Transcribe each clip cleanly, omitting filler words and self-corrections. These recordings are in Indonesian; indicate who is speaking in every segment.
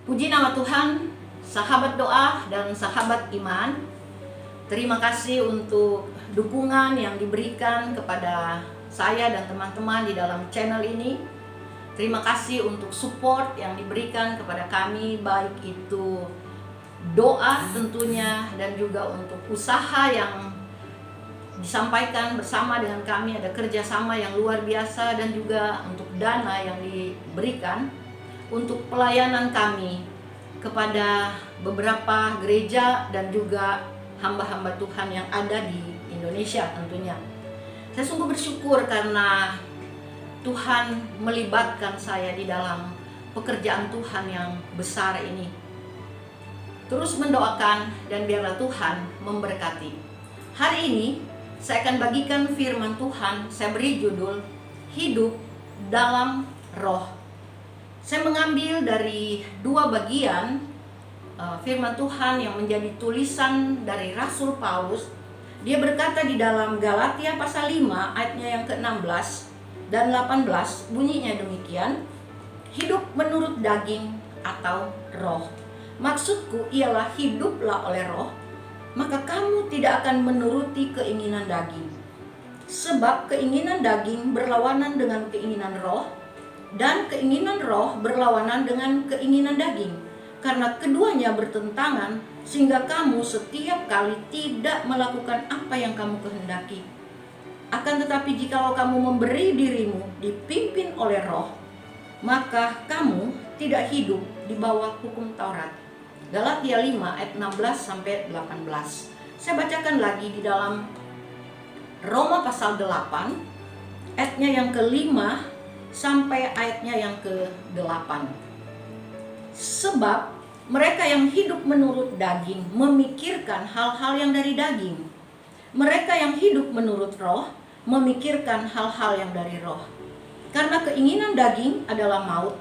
Speaker 1: Puji nama Tuhan, sahabat doa dan sahabat iman. Terima kasih untuk dukungan yang diberikan kepada saya dan teman-teman di dalam channel ini. Terima kasih untuk support yang diberikan kepada kami, baik itu doa tentunya dan juga untuk usaha yang disampaikan bersama dengan kami. Ada kerjasama yang luar biasa dan juga untuk dana yang diberikan untuk pelayanan kami kepada beberapa gereja dan juga hamba-hamba Tuhan yang ada di Indonesia tentunya. Saya sungguh bersyukur karena Tuhan melibatkan saya di dalam pekerjaan Tuhan yang besar ini. Terus mendoakan dan biarlah Tuhan memberkati. Hari ini saya akan bagikan firman Tuhan. Saya beri judul Hidup dalam Roh. Saya mengambil dari dua bagian firman Tuhan yang menjadi tulisan dari Rasul Paulus. Dia berkata di dalam Galatia pasal 5 ayatnya yang ke-16 dan 18, bunyinya demikian, hidup menurut daging atau roh. Maksudku ialah hiduplah oleh roh, maka kamu tidak akan menuruti keinginan daging. Sebab keinginan daging berlawanan dengan keinginan roh, dan keinginan roh berlawanan dengan keinginan daging. Karena keduanya bertentangan, sehingga kamu setiap kali tidak melakukan apa yang kamu kehendaki. Akan tetapi jikalau kamu memberi dirimu dipimpin oleh roh, maka kamu tidak hidup di bawah hukum Taurat. Galatia 5 ayat 16 sampai 18. Saya bacakan lagi di dalam Roma pasal 8 ayatnya yang ke-5 sampai ayatnya yang ke-8. Sebab mereka yang hidup menurut daging memikirkan hal-hal yang dari daging. Mereka yang hidup menurut roh memikirkan hal-hal yang dari roh. Karena keinginan daging adalah maut,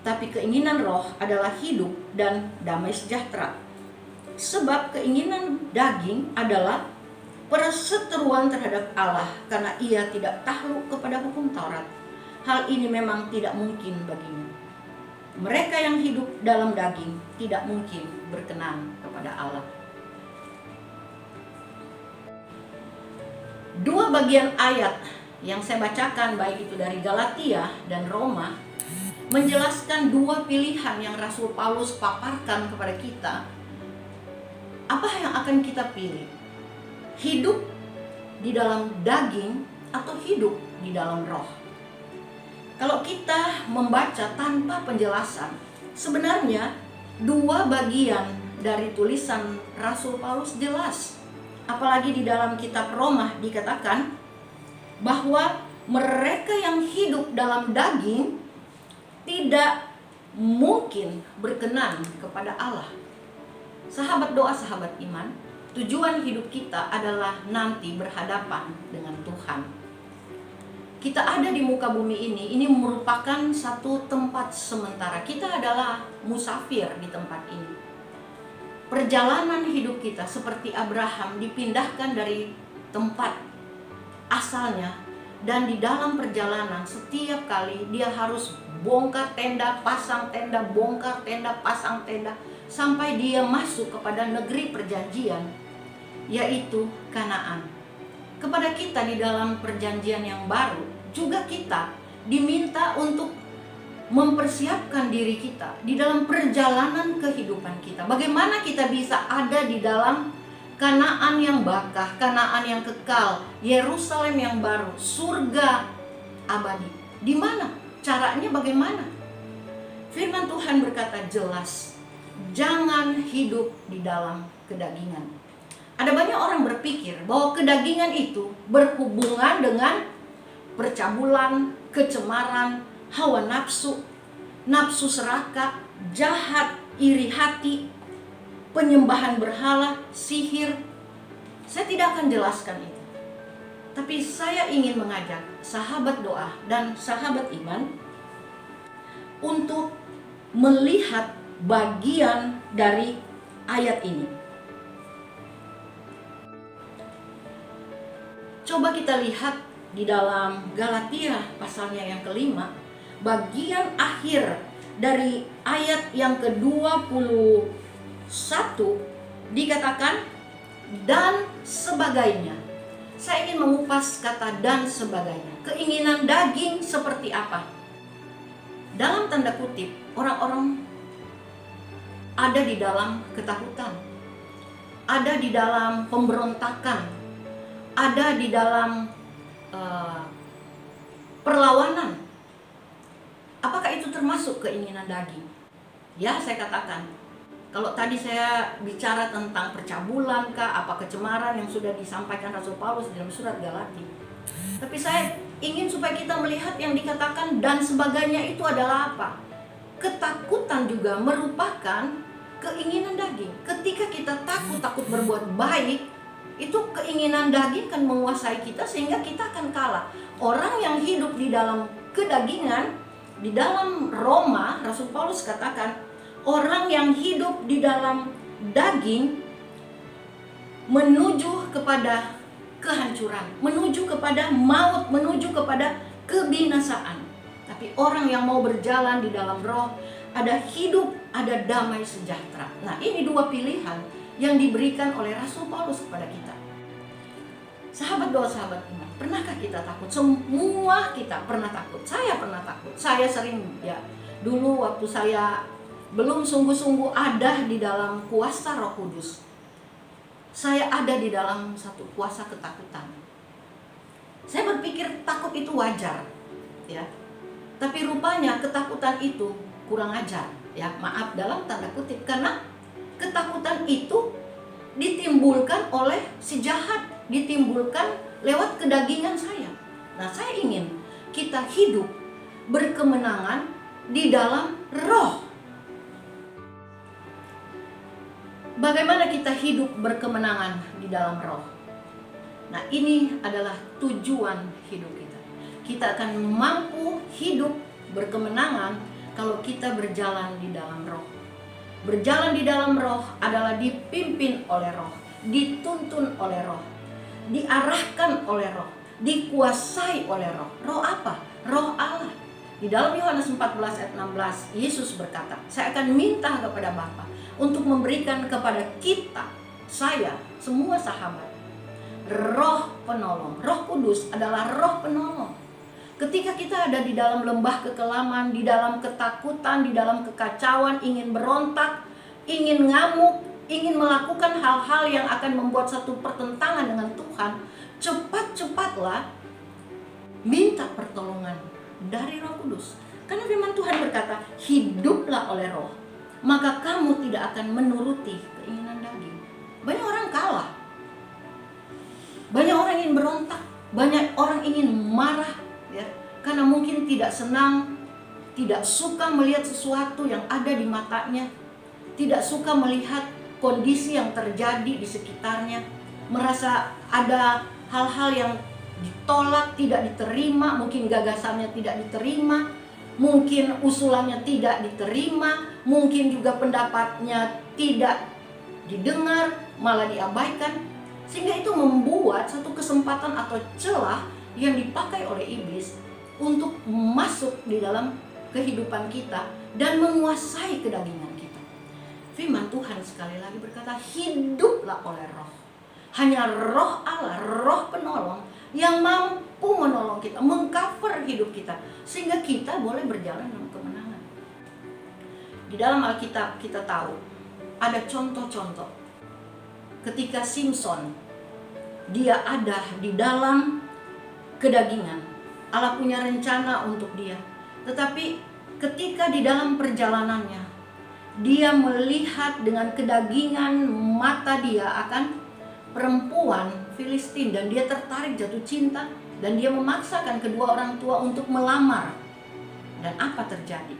Speaker 1: tapi keinginan roh adalah hidup dan damai sejahtera. Sebab keinginan daging adalah perseteruan terhadap Allah, karena ia tidak takluk kepada hukum Taurat. Hal ini memang tidak mungkin baginya. Mereka yang hidup dalam daging tidak mungkin berkenan kepada Allah. Dua bagian ayat yang saya bacakan, baik itu dari Galatia dan Roma, menjelaskan dua pilihan yang Rasul Paulus paparkan kepada kita. Apa yang akan kita pilih? Hidup di dalam daging atau hidup di dalam roh? Kalau kita membaca tanpa penjelasan, sebenarnya dua bagian dari tulisan Rasul Paulus jelas. Apalagi di dalam kitab Roma dikatakan bahwa mereka yang hidup dalam daging tidak mungkin berkenan kepada Allah. Sahabat doa, sahabat iman, tujuan hidup kita adalah nanti berhadapan dengan Tuhan. Kita ada di muka bumi ini merupakan satu tempat sementara. Kita adalah musafir di tempat ini. Perjalanan hidup kita seperti Abraham dipindahkan dari tempat asalnya, dan di dalam perjalanan setiap kali dia harus bongkar tenda, pasang tenda, bongkar tenda, pasang tenda, sampai dia masuk kepada negeri perjanjian, yaitu Kanaan. Kepada kita di dalam perjanjian yang baru, juga kita diminta untuk mempersiapkan diri kita di dalam perjalanan kehidupan kita. Bagaimana kita bisa ada di dalam Kanaan yang bakah, Kanaan yang kekal, Yerusalem yang baru, surga abadi. Di mana? Caranya bagaimana? Firman Tuhan berkata jelas, jangan hidup di dalam kedagingan. Ada banyak orang berpikir bahwa kedagingan itu berhubungan dengan percabulan, kecemaran, hawa nafsu, nafsu serakah, jahat, iri hati, penyembahan berhala, sihir. Saya tidak akan jelaskan itu. Tapi saya ingin mengajak sahabat doa dan sahabat iman untuk melihat bagian dari ayat ini. Coba kita lihat di dalam Galatia pasalnya yang ke-5, bagian akhir dari ayat yang ke-21 dikatakan dan sebagainya. Saya ingin mengupas kata dan sebagainya. Keinginan daging seperti apa? Dalam tanda kutip, orang-orang ada di dalam ketakutan, ada di dalam pemberontakan, ada di dalam perlawanan. Apakah itu termasuk keinginan daging? Ya, saya katakan, kalau tadi saya bicara tentang percabulan kah, apa kecemaran yang sudah disampaikan Rasul Paulus dalam surat Galati. Tapi saya ingin supaya kita melihat yang dikatakan dan sebagainya itu adalah apa? Ketakutan juga merupakan keinginan daging. Ketika kita takut berbuat baik, itu keinginan daging kan menguasai kita sehingga kita akan kalah. Orang yang hidup di dalam kedagingan, di dalam Roma, Rasul Paulus katakan, orang yang hidup di dalam daging menuju kepada kehancuran, menuju kepada maut, menuju kepada kebinasaan. Tapi orang yang mau berjalan di dalam roh, ada hidup, ada damai sejahtera. Nah, ini dua pilihan yang diberikan oleh Rasul Paulus kepada kita. Sahabat doa, sahabat iman, pernahkah kita takut? Semua kita pernah takut. Saya pernah takut. Saya sering, ya, dulu waktu saya belum sungguh-sungguh ada di dalam kuasa Roh Kudus, saya ada di dalam satu kuasa ketakutan. Saya berpikir takut itu wajar, ya. Tapi rupanya ketakutan itu kurang ajar, ya. Maaf dalam tanda kutip, karena ketakutan itu ditimbulkan oleh si jahat, ditimbulkan lewat kedagingan saya. Nah, saya ingin kita hidup berkemenangan di dalam roh. Bagaimana kita hidup berkemenangan di dalam roh? Nah, ini adalah tujuan hidup kita. Kita akan mampu hidup berkemenangan kalau kita berjalan di dalam roh. Berjalan di dalam roh adalah dipimpin oleh roh, dituntun oleh roh, diarahkan oleh roh, dikuasai oleh roh. Roh apa? Roh Allah. Di dalam Yohanes 14 ayat 16, Yesus berkata, saya akan minta kepada Bapa untuk memberikan kepada kita, saya, semua sahabat, roh penolong. Roh Kudus adalah roh penolong. Ketika kita ada di dalam lembah kekelaman, di dalam ketakutan, di dalam kekacauan, ingin berontak, ingin ngamuk, ingin melakukan hal-hal yang akan membuat satu pertentangan dengan Tuhan, cepat-cepatlah minta pertolongan dari Roh Kudus. Karena firman Tuhan berkata, hiduplah oleh roh, maka kamu tidak akan menuruti keinginan daging. Banyak orang kalah, banyak orang ingin berontak, banyak orang ingin marah, ya, karena mungkin tidak senang, tidak suka melihat sesuatu yang ada di matanya, tidak suka melihat kondisi yang terjadi di sekitarnya, merasa ada hal-hal yang ditolak, tidak diterima, mungkin gagasannya tidak diterima, mungkin usulannya tidak diterima, mungkin juga pendapatnya tidak didengar, malah diabaikan, sehingga itu membuat satu kesempatan atau celah yang dipakai oleh iblis untuk masuk di dalam kehidupan kita dan menguasai kedagingan kita. Firman Tuhan sekali lagi berkata, hiduplah oleh roh. Hanya roh Allah, roh penolong yang mampu menolong kita, mengcover hidup kita, sehingga kita boleh berjalan dalam kemenangan. Di dalam Alkitab kita tahu ada contoh-contoh ketika Simson, dia ada di dalam kedagingan. Allah punya rencana untuk dia, tetapi ketika di dalam perjalanannya dia melihat dengan kedagingan mata dia akan perempuan Filistin, dan dia tertarik, jatuh cinta, dan dia memaksakan kedua orang tua untuk melamar. Dan apa terjadi?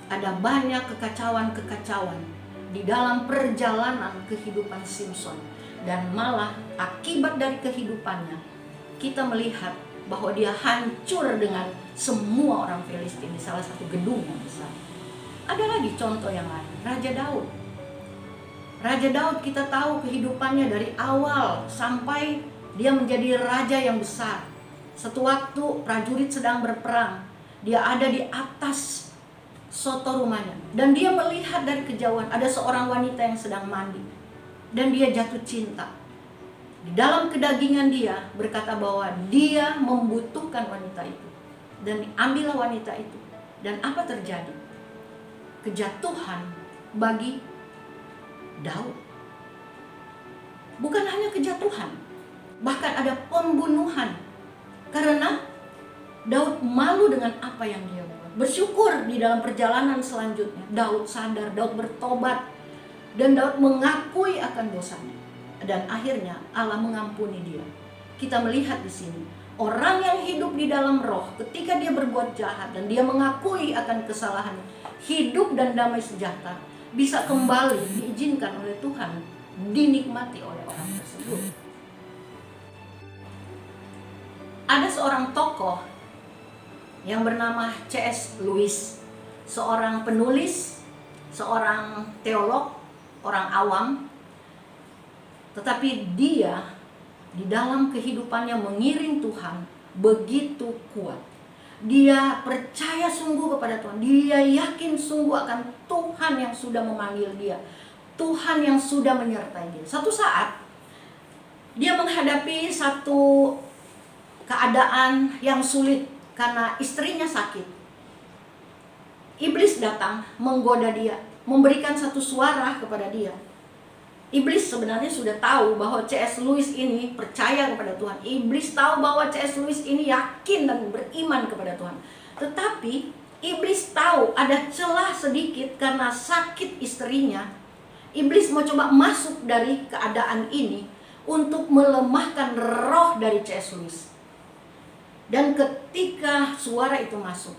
Speaker 1: Ada banyak kekacauan-kekacauan di dalam perjalanan kehidupan Simson, dan malah akibat dari kehidupannya kita melihat bahwa dia hancur dengan semua orang Filistin di salah satu gedung yang besar. Ada lagi contoh yang lain, Raja Daud. Raja Daud kita tahu kehidupannya dari awal sampai dia menjadi raja yang besar. Suatu waktu prajurit sedang berperang, dia ada di atas soto rumahnya. Dan dia melihat dari kejauhan ada seorang wanita yang sedang mandi. Dan dia jatuh cinta. Di dalam kedagingan dia berkata bahwa dia membutuhkan wanita itu. Dan ambillah wanita itu. Dan apa terjadi? Kejatuhan bagi Daud. Bukan hanya kejatuhan, bahkan ada pembunuhan. Karena Daud malu dengan apa yang dia buat. Bersyukur di dalam perjalanan selanjutnya Daud sadar, Daud bertobat, dan Daud mengakui akan dosanya. Dan akhirnya Allah mengampuni dia. Kita melihat di sini orang yang hidup di dalam roh, ketika dia berbuat jahat dan dia mengakui akan kesalahannya, hidup dan damai sejahtera bisa kembali diizinkan oleh Tuhan, dinikmati oleh orang tersebut. Ada seorang tokoh yang bernama C.S. Lewis, seorang penulis, seorang teolog, orang awam, tetapi dia di dalam kehidupannya mengiring Tuhan begitu kuat. Dia percaya sungguh kepada Tuhan. Dia yakin sungguh akan Tuhan yang sudah memanggil dia, Tuhan yang sudah menyertai dia. Satu saat dia menghadapi satu keadaan yang sulit karena istrinya sakit. Iblis datang menggoda dia, memberikan satu suara kepada dia. Iblis sebenarnya sudah tahu bahwa C.S. Lewis ini percaya kepada Tuhan. Iblis tahu bahwa C.S. Lewis ini yakin dan beriman kepada Tuhan. Tetapi iblis tahu ada celah sedikit karena sakit istrinya. Iblis mau coba masuk dari keadaan ini untuk melemahkan roh dari C.S. Lewis. Dan ketika suara itu masuk,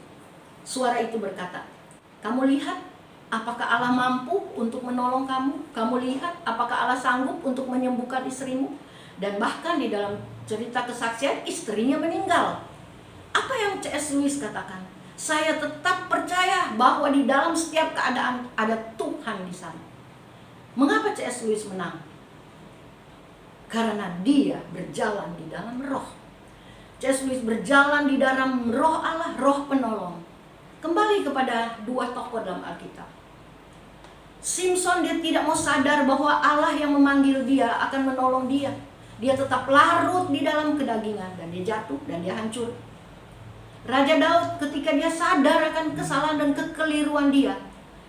Speaker 1: suara itu berkata, "Kamu lihat apakah Allah mampu untuk menolong kamu? Kamu lihat apakah Allah sanggup untuk menyembuhkan istrimu?" Dan bahkan di dalam cerita kesaksian, istrinya meninggal. Apa yang C.S. Lewis katakan? Saya tetap percaya bahwa di dalam setiap keadaan ada Tuhan di sana. Mengapa C.S. Lewis menang? Karena dia berjalan di dalam roh. C.S. Lewis berjalan di dalam roh Allah, roh penolong. Kembali kepada dua tokoh dalam Alkitab. Simpson, dia tidak mau sadar bahwa Allah yang memanggil dia akan menolong dia. Dia tetap larut di dalam kedagingan dan dia jatuh dan dia hancur. Raja Daud ketika dia sadar akan kesalahan dan kekeliruan dia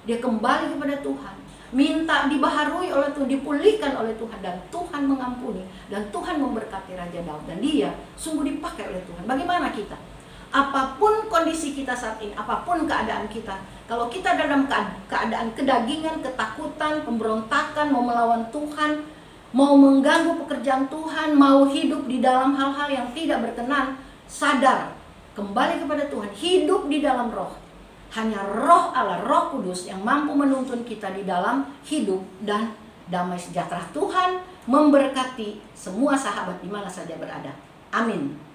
Speaker 1: kembali kepada Tuhan, minta dibaharui oleh Tuhan, dipulihkan oleh Tuhan, dan Tuhan mengampuni dan Tuhan memberkati Raja Daud, dan dia sungguh dipakai oleh Tuhan. Bagaimana kita? Apapun kondisi kita saat ini, apapun keadaan kita, kalau kita dalam keadaan kedagingan, ketakutan, pemberontakan, mau melawan Tuhan, mau mengganggu pekerjaan Tuhan, mau hidup di dalam hal-hal yang tidak berkenan, sadar, kembali kepada Tuhan, hidup di dalam roh. Hanya roh Allah, roh kudus yang mampu menuntun kita di dalam hidup dan damai sejahtera. Tuhan memberkati semua sahabat di mana saja berada. Amin.